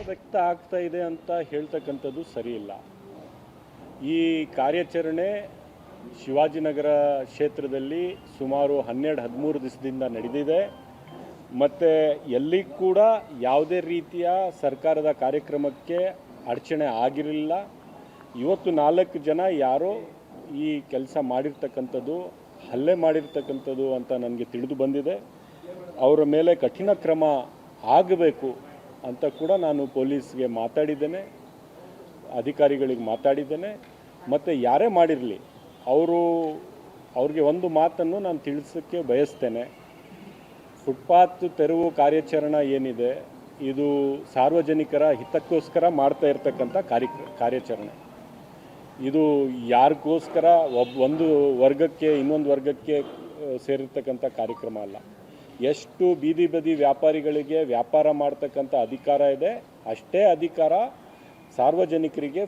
ವ್ಯಕ್ತ ಆಗ್ತಾ ಇದೆ ಅಂತ ಹೇಳ್ತಕ್ಕಂಥದ್ದು ಸರಿಯಿಲ್ಲ. ಈ ಕಾರ್ಯಾಚರಣೆ ಶಿವಾಜಿನಗರ ಕ್ಷೇತ್ರದಲ್ಲಿ ಸುಮಾರು 12-13 ದಿವಸದಿಂದ ನಡೆದಿದೆ. ಮತ್ತು ಎಲ್ಲಿ ಕೂಡ ಯಾವುದೇ ರೀತಿಯ ಸರ್ಕಾರದ ಕಾರ್ಯಕ್ರಮಕ್ಕೆ ಅಡಚಣೆ ಆಗಿರಲಿಲ್ಲ. ಇವತ್ತು 4 ಜನ ಯಾರೋ ಈ ಕೆಲಸ ಮಾಡಿರ್ತಕ್ಕಂಥದ್ದು, ಹಲ್ಲೆ ಮಾಡಿರ್ತಕ್ಕಂಥದ್ದು ಅಂತ ನನಗೆ ತಿಳಿದು ಬಂದಿದೆ. ಅವರ ಮೇಲೆ ಕಠಿಣ ಕ್ರಮ ಆಗಬೇಕು ಅಂತ ಕೂಡ ನಾನು ಪೊಲೀಸ್ಗೆ ಮಾತಾಡಿದ್ದೇನೆ, ಅಧಿಕಾರಿಗಳಿಗೆ ಮಾತಾಡಿದ್ದೇನೆ. ಮತ್ತು ಯಾರೇ ಮಾಡಿರಲಿ ಅವ್ರಿಗೆ ಒಂದು ಮಾತನ್ನು ನಾನು ತಿಳಿಸೋಕ್ಕೆ ಬಯಸ್ತೇನೆ. ಫುಟ್ಪಾತ್ ತೆರವು ಕಾರ್ಯಾಚರಣೆ ಏನಿದೆ, ಇದು ಸಾರ್ವಜನಿಕರ ಹಿತಕ್ಕೋಸ್ಕರ ಮಾಡ್ತಾ ಇರ್ತಕ್ಕಂಥ ಕಾರ್ಯಾಚರಣೆ. ಇದು ಯಾರಿಗೋಸ್ಕರ ಒಂದು ವರ್ಗಕ್ಕೆ ಇನ್ನೊಂದು ವರ್ಗಕ್ಕೆ ಸೇರಿರ್ತಕ್ಕಂಥ ಕಾರ್ಯಕ್ರಮ ಅಲ್ಲ. ಎಷ್ಟು ಬೀದಿ ಬದಿ ವ್ಯಾಪಾರಿಗಳಿಗೆ ವ್ಯಾಪಾರ ಮಾಡ್ತಕ್ಕಂಥ ಅಧಿಕಾರ ಇದೆ, ಅಷ್ಟೇ ಅಧಿಕಾರ ಸಾರ್ವಜನಿಕರಿಗೆ